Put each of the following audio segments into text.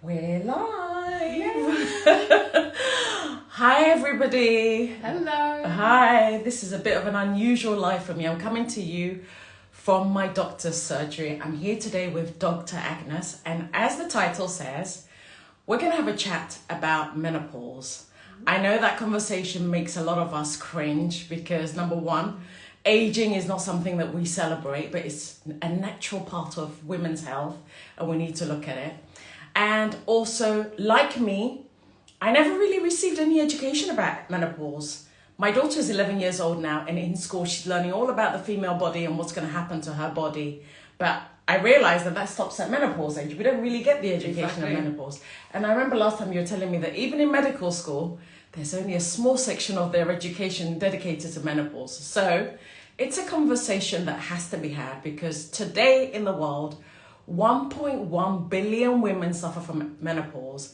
We're live! Hi everybody! Hello! Hi, this is a bit of an unusual live for me. I'm coming to you from my doctor's surgery. I'm here today with Dr. Agnes, and as the title says, we're going to have a chat about menopause. I know that conversation makes a lot of us cringe because, number one, aging is not something that we celebrate, but it's a natural part of women's health, and we need to look at it. And also, like me, I never really received any education about menopause. My daughter is 11 years old now, and in school she's learning all about the female body and what's going to happen to her body. But I realized that stops at menopause age. We don't really get the education of menopause. And I remember last time you were telling me that even in medical school, there's only a small section of their education dedicated to menopause. So it's a conversation that has to be had because today in the world, 1.1 billion women suffer from menopause.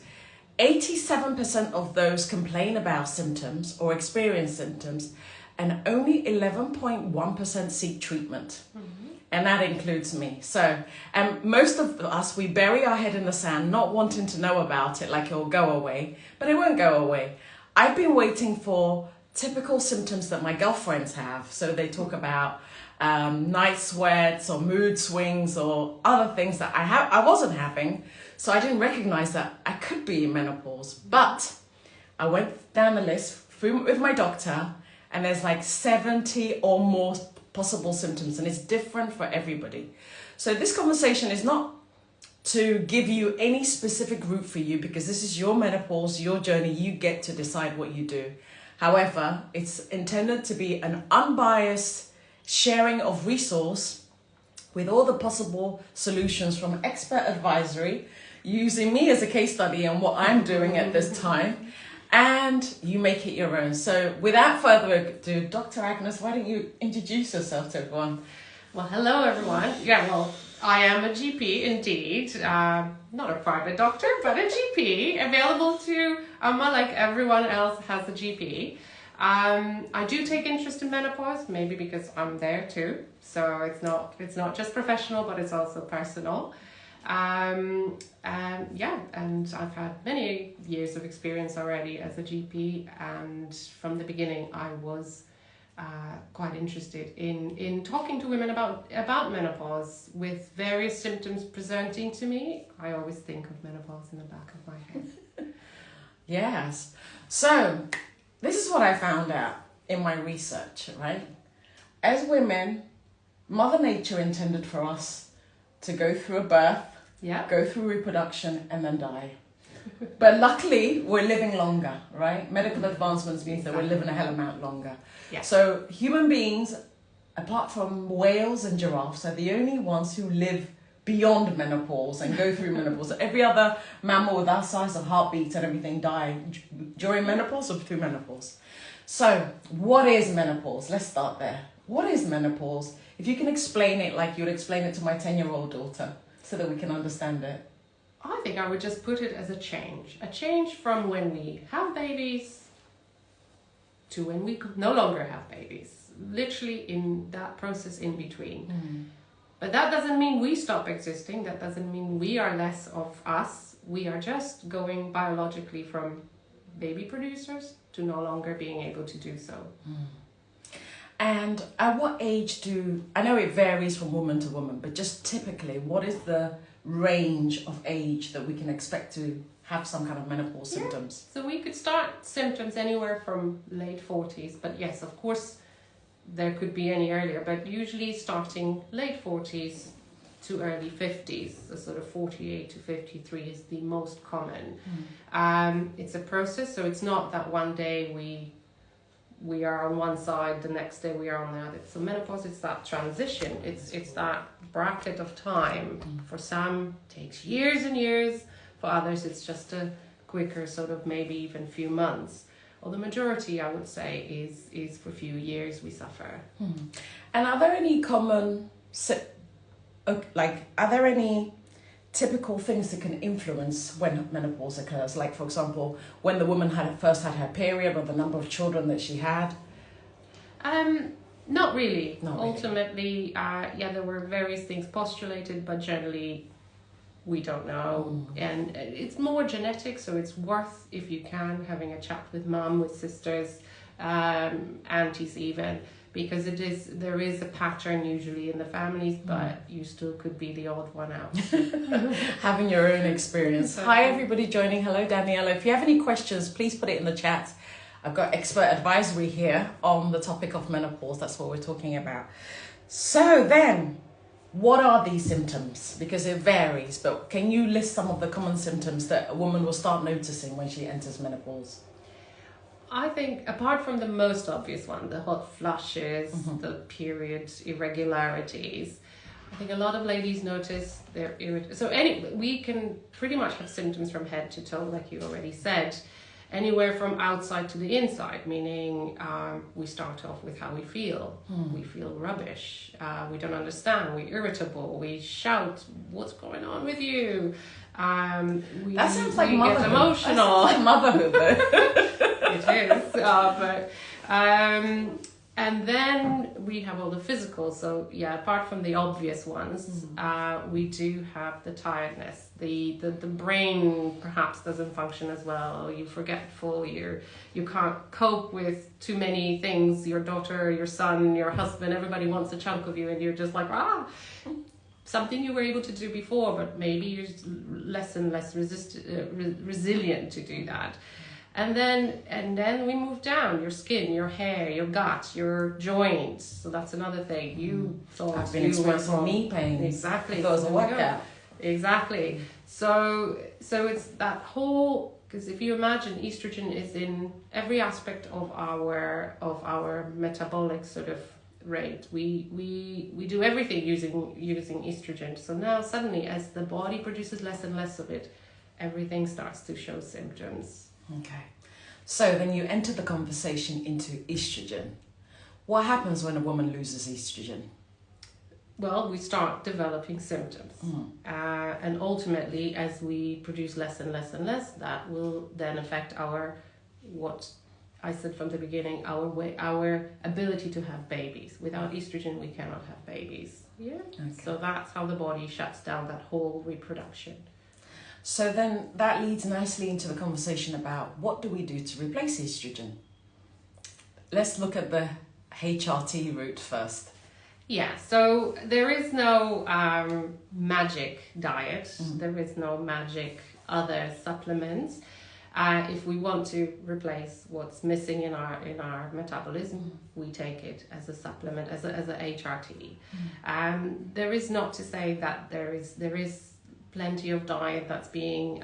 87% of those complain about symptoms or experience symptoms, and only 11.1% seek treatment. And that includes me. So, most of us, we bury our head in the sand, not wanting to know about it, like it'll go away, but it won't go away. I've been waiting for typical symptoms that my girlfriends have. So they talk about night sweats or mood swings or other things that I wasn't having. So I didn't recognize that I could be in menopause. But I went down the list with my doctor, and there's like 70 or more possible symptoms, and it's different for everybody. So this conversation is not to give you any specific route for you, because this is your menopause, your journey. You get to decide what you do. However, it's intended to be an unbiased sharing of resource with all the possible solutions from expert advisory, using me as a case study and what I'm doing at this time, and you make it your own. So without further ado, Dr. Agnes, why don't you introduce yourself to everyone? Well, hello everyone. I am a GP indeed. Not a private doctor, but a GP, available to Amma like everyone else has a GP. I do take interest in menopause, maybe because I'm there too. So it's not just professional, but it's also personal. And I've had many years of experience already as a GP, and from the beginning I was quite interested in talking to women about menopause with various symptoms presenting to me. I always think of menopause in the back of my head. Yes. So this is what I found out in my research, right? As women, Mother Nature intended for us to go through a birth, go through reproduction, and then die. But luckily, we're living longer, right? Medical advancements means that we're living a hell amount longer. Yeah. So human beings, apart from whales and giraffes, are the only ones who live beyond menopause and go through menopause. Every other mammal with our size of heartbeats and everything die during menopause or through menopause. So what is menopause? Let's start there. What is menopause? If you can explain it like you would explain it to my 10-year-old daughter so that we can understand it. I think I would just put it as a change from when we have babies to when we no longer have babies, literally in that process in between. But that doesn't mean we stop existing. That doesn't mean we are less of us. We are just going biologically from baby producers to no longer being able to do so. And at what age I know it varies from woman to woman, but just typically, what is the range of age that we can expect to have some kind of menopause symptoms? So we could start symptoms anywhere from late 40s, but yes, of course, there could be any earlier, but usually starting late 40s to early 50s, so sort of 48 to 53 is the most common. It's a process, so it's not that one day we are on one side, the next day we are on the other. So menopause, it's that transition, it's that bracket of time. For some, it takes years and years. For others, it's just a quicker sort of maybe even few months. Well, the majority, I would say, is for a few years we suffer. And are there any are there any typical things that can influence when menopause occurs? Like, for example, when the woman first had her period, or the number of children that she had? Not really. Not really. Ultimately, there were various things postulated, but generally We don't know. And it's more genetic, so it's worth, if you can, having a chat with mum, with sisters, aunties even, because there is a pattern usually in the families, but you still could be the odd one out. Having your own experience. Hi everybody joining. Hello Daniela. If you have any questions, please put it in the chat. I've got expert advisory here on the topic of menopause. That's what we're talking about. So then, what are these symptoms? Because it varies, but can you list some of the common symptoms that a woman will start noticing when she enters menopause? I think, apart from the most obvious one, the hot flushes, the period irregularities, I think a lot of ladies notice they're irritated. So we can pretty much have symptoms from head to toe, like you already said, anywhere from outside to the inside, meaning we start off with how we feel. We feel rubbish. We don't understand. We're irritable. We shout, "What's going on with you?" That sounds like we motherhood. get emotional. That sounds like motherhood, though. It is, and then we have all the physical. So yeah, apart from the obvious ones, we do have the tiredness. The brain perhaps doesn't function as well. You're forgetful. You can't cope with too many things. Your daughter, your son, your husband, everybody wants a chunk of you, and you're just like something you were able to do before, but maybe you're less and less resilient to do that. And then we move down, your skin, your hair, your gut, your joints. So that's another thing. You thought I've been experiencing knee pain. Exactly. There was a workout. Exactly. So it's that whole, because if you imagine, estrogen is in every aspect of our metabolic sort of rate. We do everything using estrogen. So now suddenly, as the body produces less and less of it, everything starts to show symptoms. Okay. So then you enter the conversation into estrogen. What happens when a woman loses estrogen? Well, we start developing symptoms. And ultimately, as we produce less and less and less, that will then affect what I said from the beginning, our ability to have babies. Without estrogen, we cannot have babies. Yeah. Okay. So that's how the body shuts down that whole reproduction. So then that leads nicely into the conversation about what do we do to replace estrogen? Let's look at the HRT route first. Yeah, so there is no magic diet. There is no magic other supplements. If we want to replace what's missing in our metabolism, we take it as a supplement, as a HRT. There is not to say that there is plenty of diet that's being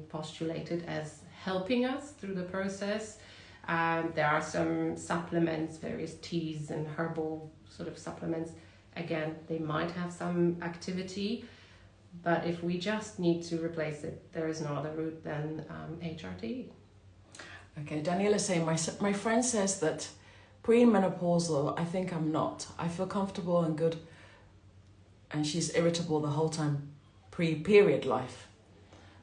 postulated as helping us through the process. There are some supplements, various teas and herbal sort of supplements. Again, they might have some activity, but if we just need to replace it, there is no other route than HRT. Okay, Daniela saying, my friend says that pre-menopausal, I think I'm not. I feel comfortable and good, and she's irritable the whole time. Pre-period life.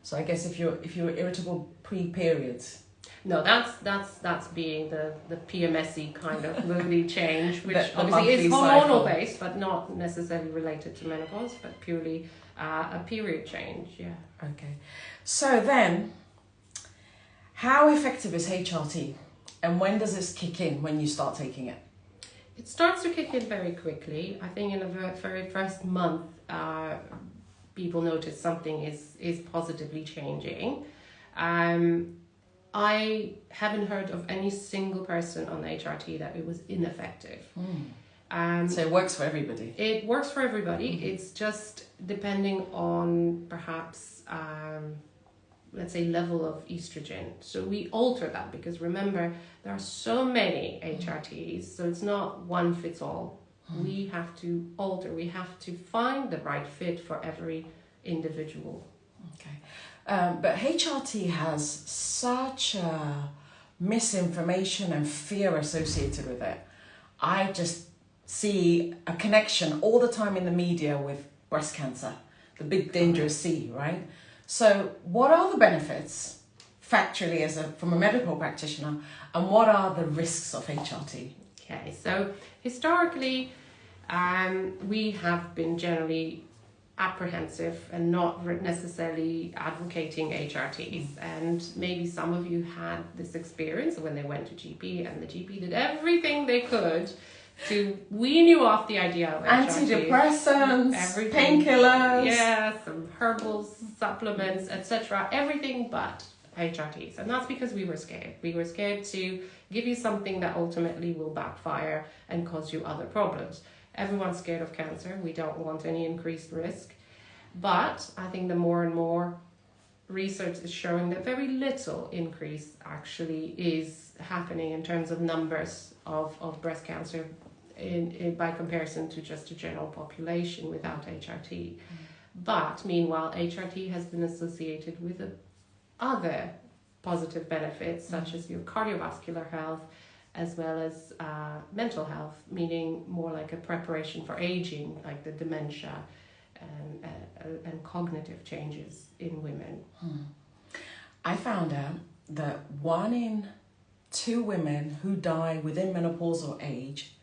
So I guess if you're irritable pre-periods. No, that's being the PMSy kind of moody change, which the obviously is hormonal hormonal based, but not necessarily related to menopause, but purely a period change. Yeah. Okay. So then, how effective is HRT, and when does this kick in when you start taking it? It starts to kick in very quickly. I think in the very first month, people notice something is positively changing. I haven't heard of any single person on the HRT that it was ineffective. So it works for everybody? It works for everybody. It's just depending on perhaps, let's say, level of estrogen. So we alter that because remember, there are so many HRTs, so it's not one fits all. We have to alter, we have to find the right fit for every individual. Okay. But HRT has such misinformation and fear associated with it. I just see a connection all the time in the media with breast cancer, the big dangerous C, right? So what are the benefits factually from a medical practitioner, and what are the risks of HRT? Okay, so historically, we have been generally apprehensive and not necessarily advocating HRTs. And maybe some of you had this experience when they went to GP and the GP did everything they could to wean you off the idea of HRTs. Antidepressants, painkillers. Yeah, some herbal supplements, etc. Everything but HRTs. And that's because we were scared. We were scared to give you something that ultimately will backfire and cause you other problems. Everyone's scared of cancer. We don't want any increased risk. But I think the more and more research is showing that very little increase actually is happening in terms of numbers of breast cancer by comparison to just a general population without HRT. But meanwhile, HRT has been associated with other positive benefits such as your cardiovascular health as well as mental health, meaning more like a preparation for aging, like the dementia and cognitive changes in women. I found out that 1 in 2 women who die within menopausal age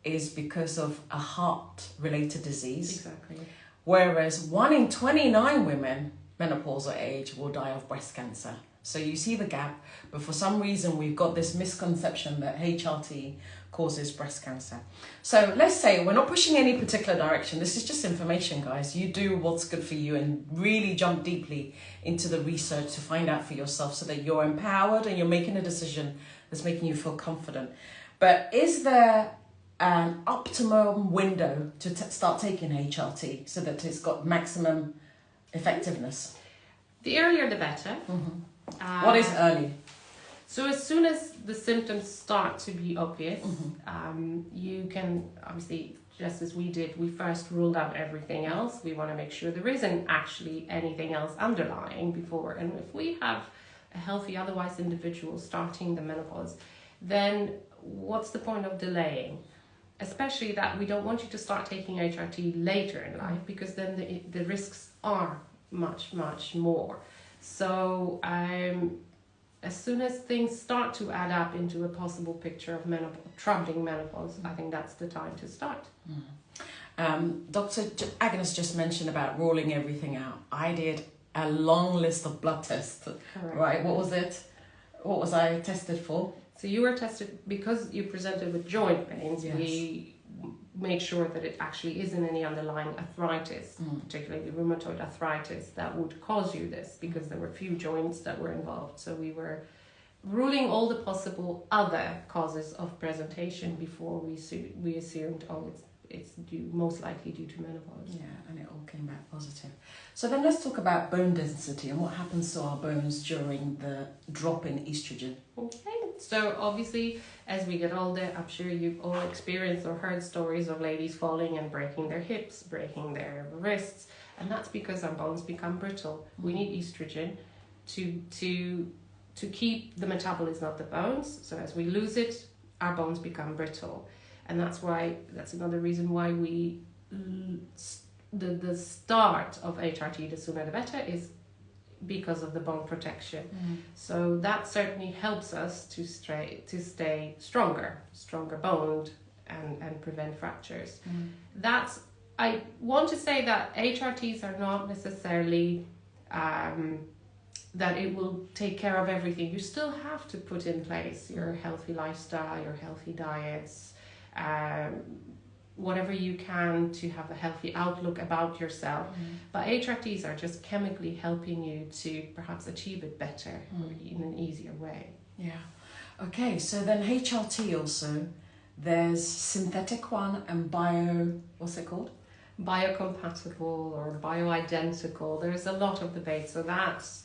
is because of a heart-related disease. Exactly. Whereas 1 in 29 women menopausal age will die of breast cancer. So you see the gap, but for some reason we've got this misconception that HRT causes breast cancer. So let's say we're not pushing any particular direction. This is just information, guys. You do what's good for you and really jump deeply into the research to find out for yourself so that you're empowered and you're making a decision that's making you feel confident. But is there an optimum window to start taking HRT so that it's got maximum effectiveness? The earlier the better. What is early? So as soon as the symptoms start to be obvious, you can obviously, just as we did, we first ruled out everything else. We want to make sure there isn't actually anything else underlying before. And if we have a healthy, otherwise individual starting the menopause, then what's the point of delaying? Especially that we don't want you to start taking HRT later in life because then the risks are much, much more. So as soon as things start to add up into a possible picture of troubling menopause, I think that's the time to start. Dr. Agnes just mentioned about ruling everything out. I did a long list of blood tests. Correct. Right, what was it? What was I tested for? So you were tested because you presented with joint pains. Yes. We made sure that it actually isn't any underlying arthritis, particularly rheumatoid arthritis, that would cause you this because there were few joints that were involved. So we were ruling all the possible other causes of presentation before we assumed, it's most likely due to menopause. Yeah, and it all came back positive. So then let's talk about bone density and what happens to our bones during the drop in estrogen. Okay, so obviously as we get older, I'm sure you've all experienced or heard stories of ladies falling and breaking their hips, breaking their wrists, and that's because our bones become brittle. We need estrogen to keep the metabolism of the bones. So as we lose it, our bones become brittle. And that's another reason why the start of HRT, the sooner the better, is because of the bone protection. So that certainly helps us to stay stronger boned and prevent fractures. I want to say that HRTs are not necessarily that it will take care of everything. You still have to put in place your healthy lifestyle, your healthy diets, whatever you can to have a healthy outlook about yourself. But HRTs are just chemically helping you to perhaps achieve it better in an easier way. Yeah. Okay, so then HRT also, there's synthetic one and what's it called? Biocompatible or bioidentical. There's a lot of debate. So that's,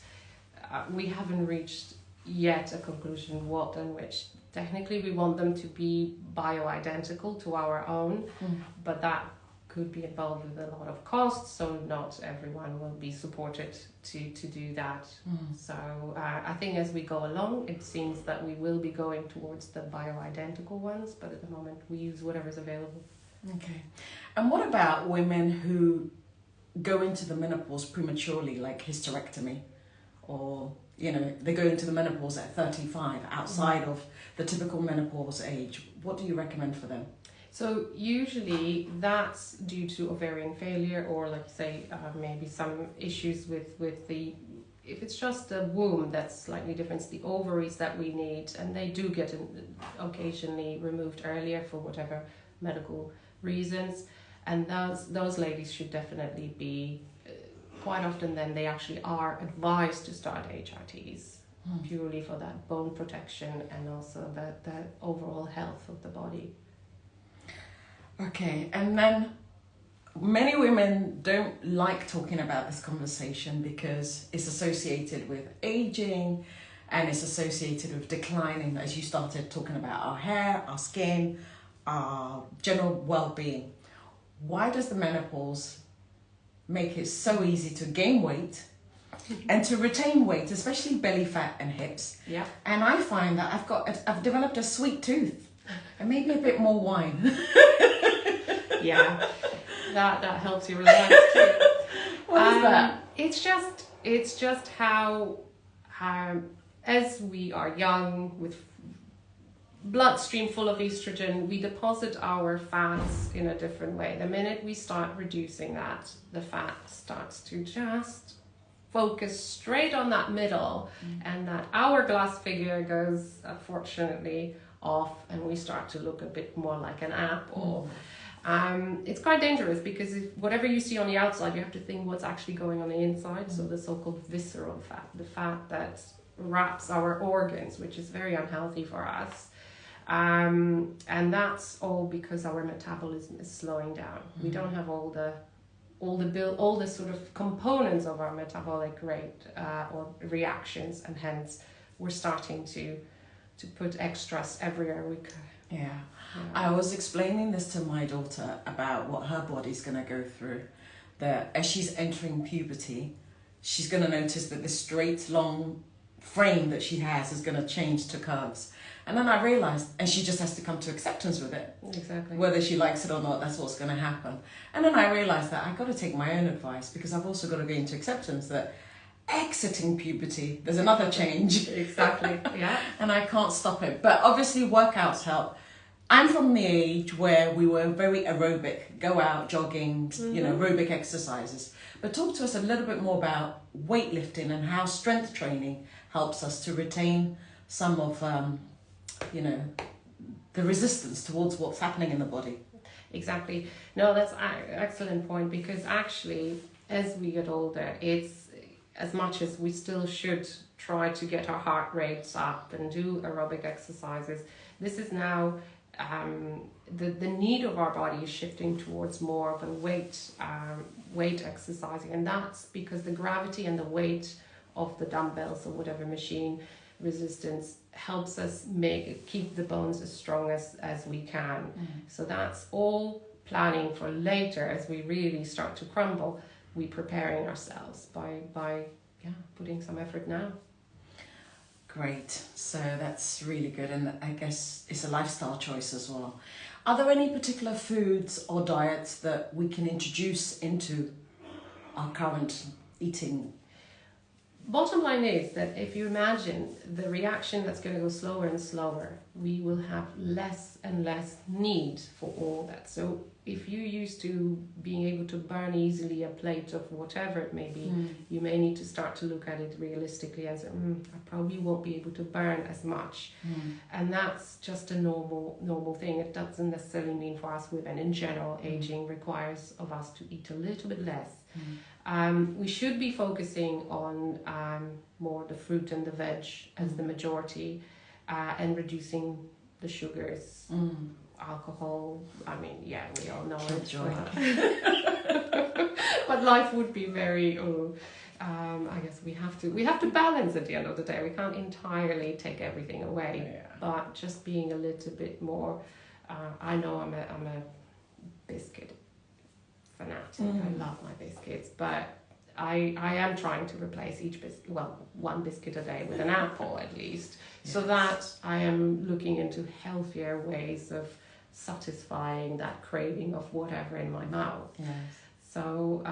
we haven't reached yet a conclusion what and which. Technically, we want them to be bioidentical to our own, but that could be involved with a lot of costs, so not everyone will be supported to do that. So I think as we go along, it seems that we will be going towards the bioidentical ones, but at the moment we use whatever's available. Okay. And what about women who go into the menopause prematurely, like hysterectomy, or they go into the menopause at 35 outside of the typical menopause age? What do you recommend for them? So usually that's due to ovarian failure, or like say maybe some issues with the, if it's just the womb that's slightly different, it's the ovaries that we need, and they do get occasionally removed earlier for whatever medical reasons, and those ladies should definitely be quite often then they actually are advised to start HRTs purely for that bone protection and also the overall health of the body. Okay, and then many women don't like talking about this conversation because it's associated with aging and it's associated with declining, as you started talking about our hair, our skin, our general well-being. Why does the menopause make it so easy to gain weight and to retain weight, especially belly fat and hips? Yeah. And I find that I've developed a sweet tooth and maybe a bit more wine. Yeah, that helps you relax too. What is that? It's just how as we are young with bloodstream full of estrogen, we deposit our fats in a different way. The minute we start reducing that, the fat starts to just focus straight on that middle, and that hourglass figure goes unfortunately off, and we start to look a bit more like an apple. It's quite dangerous because whatever you see on the outside, you have to think what's actually going on the inside. So the so-called visceral fat, the fat that wraps our organs, which is very unhealthy for us. And that's all because our metabolism is slowing down. We don't have all the sort of components of our metabolic rate or reactions, and hence we're starting to put extras everywhere we could. Yeah. I was explaining this to my daughter about what her body's going to go through. That as she's entering puberty, she's going to notice that the straight, long frame that she has is going to change to curves. And then I realised, and she just has to come to acceptance with it. Exactly. Whether she likes it or not, that's what's going to happen. And then I realised that I've got to take my own advice, because I've also got to go into acceptance that exiting puberty, there's another change. Exactly, yeah. And I can't stop it. But obviously workouts help. I'm from the age where we were very aerobic, go out, jogging, aerobic exercises. But talk to us a little bit more about weightlifting and how strength training helps us to retain some of, the resistance towards what's happening in the body. Exactly. No, that's an excellent point, because actually, as we get older, it's as much as we still should try to get our heart rates up and do aerobic exercises. This is now the need of our body is shifting towards more of a weight exercising, and that's because the gravity and the weight of the dumbbells or whatever machine resistance helps us keep the bones as strong as we can. So that's all planning for later. As we really start to crumble, we preparing ourselves by putting some effort now. Great. So that's really good, and I guess it's a lifestyle choice as well. Are there any particular foods or diets that we can introduce into our current eating? Bottom line is that if you imagine the reaction that's going to go slower and slower, we will have less and less need for all that. So if you're used to being able to burn easily a plate of whatever it may be, you may need to start to look at it realistically and say, I probably won't be able to burn as much. And that's just a normal thing. It doesn't necessarily mean for us women in general, aging requires of us to eat a little bit less. We should be focusing on more the fruit and the veg as the majority, and reducing the sugars, alcohol. I mean, we all know it. But life would be very. I guess we have to balance at the end of the day. We can't entirely take everything away, but just being a little bit more. I know I'm a biscuit fanatic. I love my biscuits, but I am trying to replace one biscuit a day with an apple at least, so that I am looking into healthier ways of satisfying that craving of whatever in my mouth. So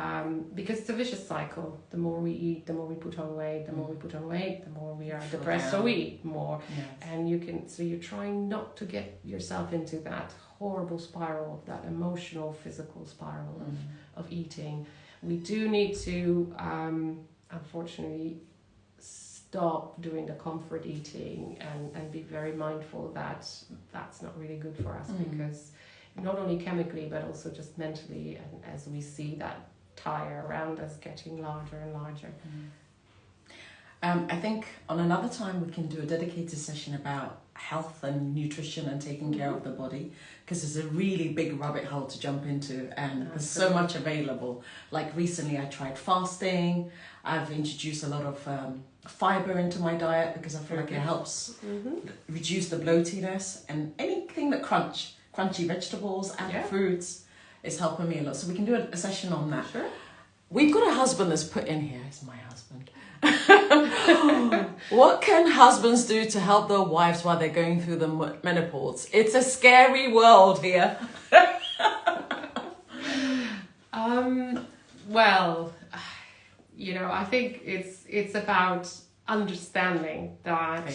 because it's a vicious cycle. The more we eat, the more we put on weight. The more we put on weight, the more we are depressed. So we eat more, and you're trying not to get yourself into that horrible spiral, that emotional, physical spiral of eating. We do need to, unfortunately, stop doing the comfort eating and be very mindful that that's not really good for us, because not only chemically but also just mentally, and as we see that tire around us getting larger and larger. I think on another time we can do a dedicated session about health and nutrition and taking care of the body, because it's a really big rabbit hole to jump into, and there's so much available. Like recently I tried fasting. I've introduced a lot of fiber into my diet because I feel like it helps reduce the bloatiness, and anything that crunchy vegetables and fruits is helping me a lot. So we can do a session on that. Sure. We've got a husband that's put in here. It's my husband. What can husbands do to help their wives while they're going through the menopause? It's a scary world here. Well, I think it's about understanding that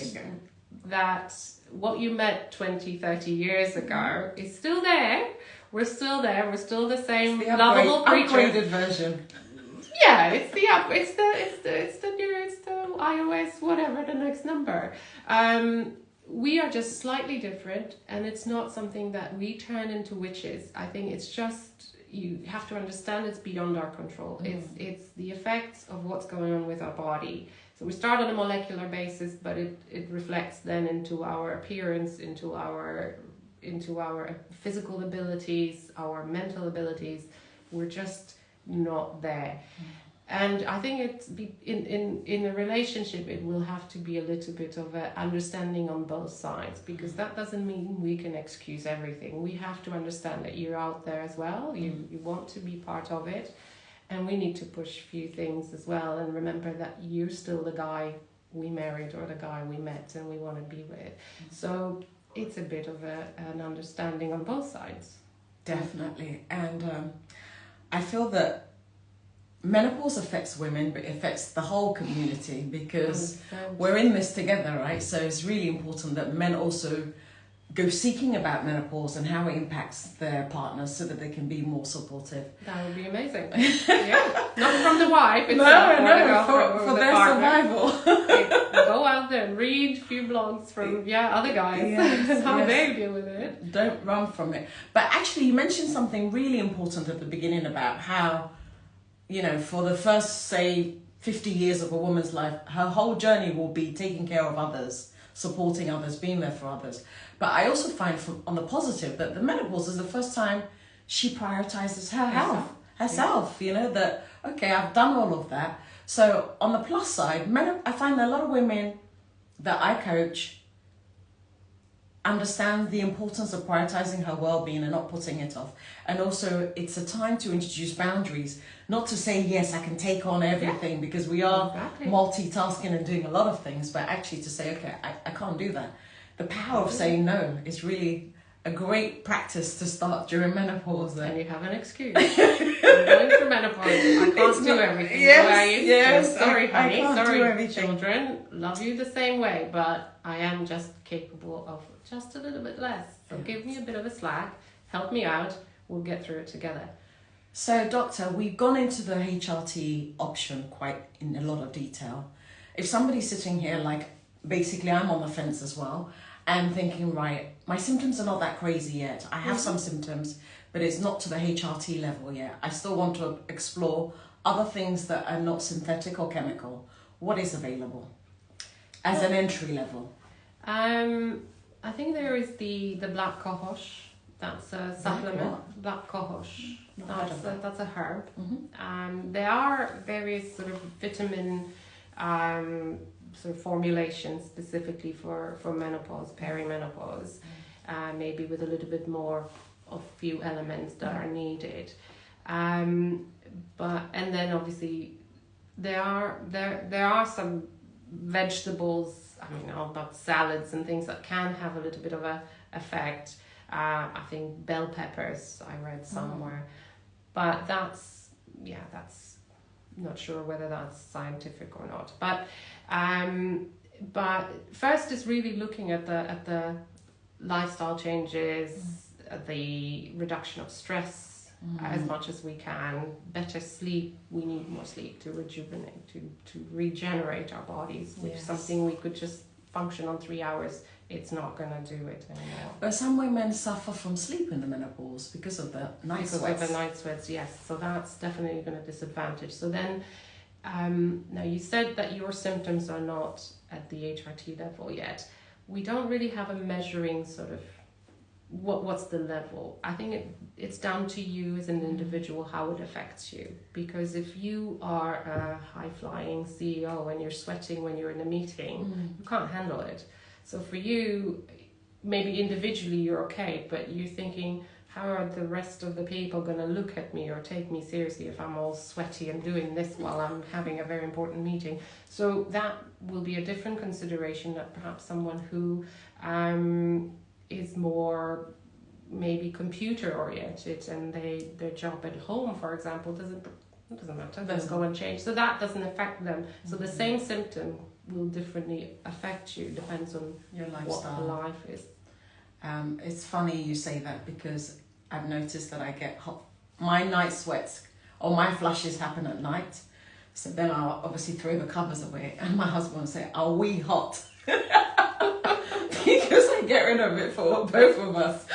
what you met 20, 30 years ago is still there. We're still there. We're still the same lovable creatures. Upgraded version. Yeah, it's the iOS, whatever the next number. We are just slightly different, and it's not something that we turn into witches. I think it's just, you have to understand it's beyond our control. It's the effects of what's going on with our body. So we start on a molecular basis, but it reflects then into our appearance, into our physical abilities, our mental abilities. We're just not there. And I think it's in a relationship, it will have to be a little bit of an understanding on both sides, because that doesn't mean we can excuse everything. We have to understand that you're out there as well. You want to be part of it, and we need to push a few things as well, and remember that you're still the guy we married or the guy we met and we want to be with. So it's a bit of an understanding on both sides. Definitely. And I feel that menopause affects women, but it affects the whole community, because we're in this together, right? So it's really important that men also go seeking about menopause and how it impacts their partners, so that they can be more supportive. That would be amazing. Yeah, not from the wife. It's for their survival. Go out there and read a few blogs from other guys. How they deal with it. Don't run from it. But actually, you mentioned something really important at the beginning about how, for the first, say, 50 years of a woman's life, her whole journey will be taking care of others, supporting others, being there for others. But I also find on the positive that the menopause is the first time she prioritizes her health, herself, that, okay, I've done all of that. So on the plus side, I find that a lot of women that I coach understand the importance of prioritizing her well-being and not putting it off. And also, it's a time to introduce boundaries, not to say, yes, I can take on everything, because we are multitasking and doing a lot of things, but actually to say, okay, I can't do that. The power of saying no is really a great practice to start during menopause. And you have an excuse. I'm going through menopause. I can't do everything. Yes, sorry, honey. I Sorry, children. Love you the same way, but I am just capable of just a little bit less. So give me a bit of a slack. Help me out. We'll get through it together. So, Doctor, we've gone into the HRT option quite in a lot of detail. If somebody's sitting here, like, basically I'm on the fence as well, and thinking, right, my symptoms are not that crazy yet. I have some symptoms, but it's not to the HRT level yet. I still want to explore other things that are not synthetic or chemical. What is available as an entry level? I think there is the black cohosh. That's a supplement. Black cohosh. That's a herb. There are various sort of vitamin sort of formulations specifically for menopause, perimenopause, maybe with a little bit more of few elements that are needed. But then obviously there are some vegetables, about salads and things that can have a little bit of a effect. I think bell peppers, I read somewhere, but that's not sure whether that's scientific or not. But first is really looking at the lifestyle changes, the reduction of stress as much as we can, better sleep. We need more sleep to rejuvenate, to regenerate our bodies, which is something we could just function on 3 hours. It's not going to do it anymore. But some women suffer from sleep in the menopause because of the night sweats. Because of the night sweats, yes. So that's definitely going to disadvantage. So then, now you said that your symptoms are not at the HRT level yet. We don't really have a measuring sort of what's the level. I think it's down to you as an individual how it affects you. Because if you are a high-flying CEO and you're sweating when you're in a meeting, you can't handle it. So for you, maybe individually you're okay, but you're thinking, how are the rest of the people going to look at me or take me seriously if I'm all sweaty and doing this while I'm having a very important meeting? So that will be a different consideration that perhaps someone who is more maybe computer oriented and their job at home, for example, doesn't matter, they'll go and change. So that doesn't affect them. So the same symptom will differently affect you, depends on your lifestyle. What life is. It's funny you say that because I've noticed that I get hot. My night sweats or my flushes happen at night. So then I'll obviously throw the covers away and my husband will say, are we hot? Because I get rid of it for both of us.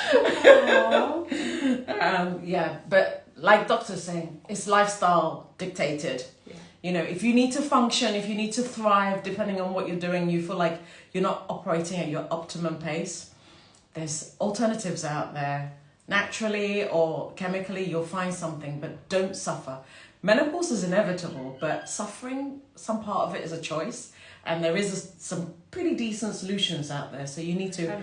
But like doctor's saying, it's lifestyle dictated. Yeah. You know, if you need to function, if you need to thrive, depending on what you're doing, you feel like you're not operating at your optimum pace, there's alternatives out there. Naturally or chemically, you'll find something, but don't suffer. Menopause is inevitable, but suffering, some part of it is a choice. And there is some pretty decent solutions out there. So you need to, 100%.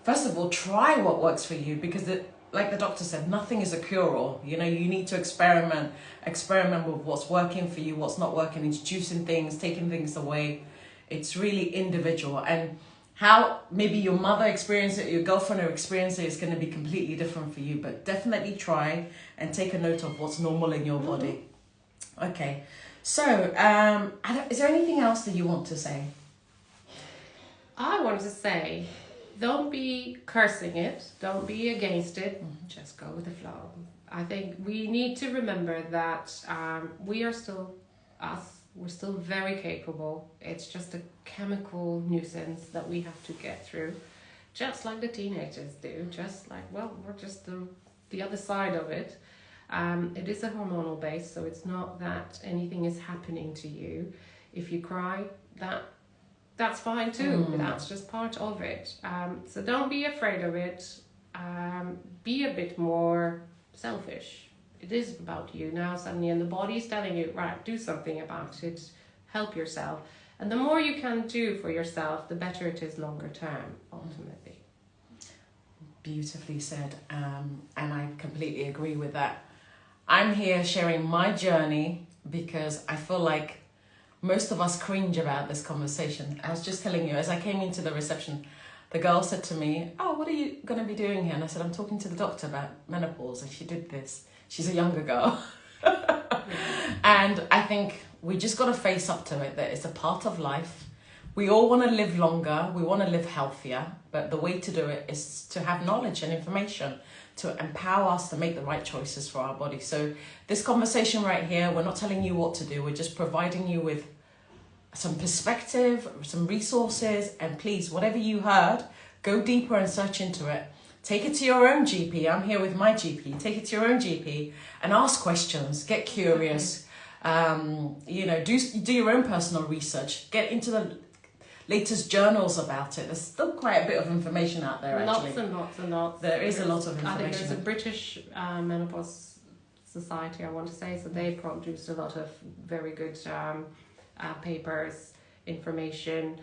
First of all, try what works for you, because like the doctor said, nothing is a cure-all. You know, you need to experiment with what's working for you, what's not working, introducing things, taking things away. It's really individual. And how maybe your mother experienced it, your girlfriend experienced it, is going to be completely different for you. But definitely try and take a note of what's normal in your body. Okay. So, is there anything else that you want to say? I want to say, don't be cursing it, don't be against it, just go with the flow. I think we need to remember that we are still us, we're still very capable. It's just a chemical nuisance that we have to get through, just like the teenagers do, just like, well, we're just the other side of it. It is a hormonal base, so it's not that anything is happening to you. If you cry, that's fine too. That's just part of it. So don't be afraid of it. Be a bit more selfish. It is about you now suddenly, and the body's telling you, right, do something about it. Help yourself. And the more you can do for yourself, the better it is longer term, ultimately. Beautifully said. And I completely agree with that. I'm here sharing my journey because I feel like most of us cringe about this conversation. I was just telling you, as I came into the reception, the girl said to me, oh, what are you going to be doing here? And I said, I'm talking to the doctor about menopause. And she did this. She's a younger girl. And I think we just got to face up to it, that it's a part of life. We all want to live longer. We want to live healthier. But the way to do it is to have knowledge and information to empower us to make the right choices for our body. So this conversation right here, we're not telling you what to do. We're just providing you with some perspective, some resources, and please, whatever you heard, go deeper and search into it. Take it to your own GP. I'm here with my GP. Take it to your own GP and ask questions. Get curious. Do your own personal research. Get into the latest journals about it. There's still quite a bit of information out there, actually. Lots and lots. There is a lot of information. I think there's a British Menopause Society, I want to say, so they produced a lot of very good papers, information.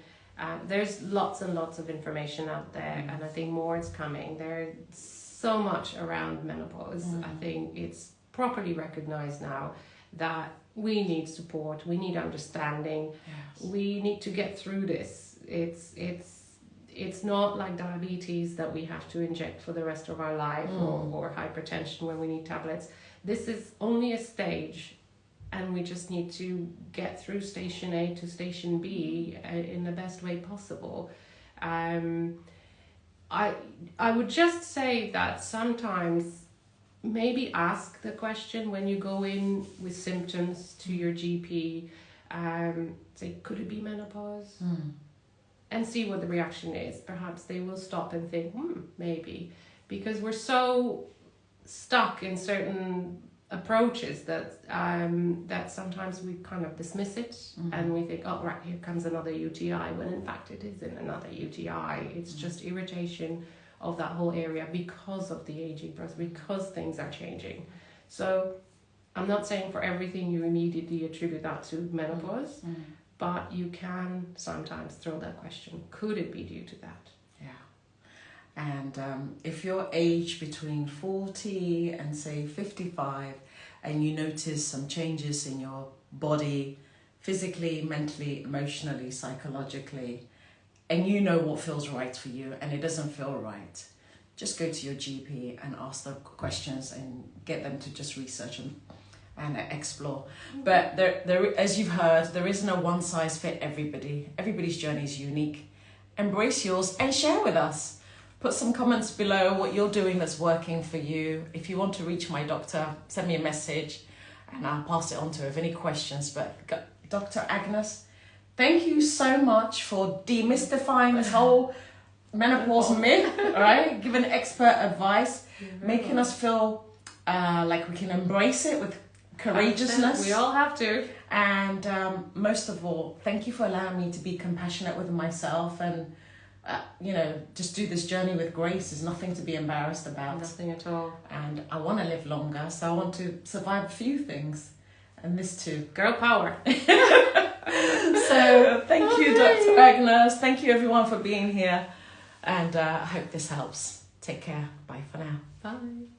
There's lots and lots of information out there, and I think more is coming. There's so much around menopause. I think it's properly recognized now that we need support, we need understanding, we need to get through this. It's not like diabetes that we have to inject for the rest of our life, or hypertension when we need tablets. This is only a stage, and we just need to get through station A to station B in the best way possible. I would just say that sometimes maybe ask the question when you go in with symptoms to your GP. Say, could it be menopause? And see what the reaction is. Perhaps they will stop and think, maybe. Because we're so stuck in certain approaches that that sometimes we kind of dismiss it and we think, oh, right, here comes another UTI, when in fact it isn't another UTI. It's just irritation of that whole area because of the aging process, because things are changing. So I'm not saying for everything you immediately attribute that to menopause, but you can sometimes throw that question, could it be due to that? And if you're aged between 40 and say 55 and you notice some changes in your body, physically, mentally, emotionally, psychologically, and you know what feels right for you and it doesn't feel right, just go to your GP and ask them questions and get them to just research and explore. But there, as you've heard, there isn't a one size fit everybody. Everybody's journey is unique. Embrace yours and share with us. Put some comments below what you're doing that's working for you. If you want to reach my doctor, send me a message and I'll pass it on to her if any questions. But Dr. Agnes, thank you so much for demystifying this whole menopause myth, right? Giving expert advice, making us feel like we can embrace it with courageousness. We all have to. And most of all, thank you for allowing me to be compassionate with myself and just do this journey with grace. Is nothing to be embarrassed about. Nothing at all. And I want to live longer, so I want to survive a few things. And this too. Girl power. So thank you, Dr. Agnes. Thank you everyone for being here. And I hope this helps. Take care. Bye for now. Bye.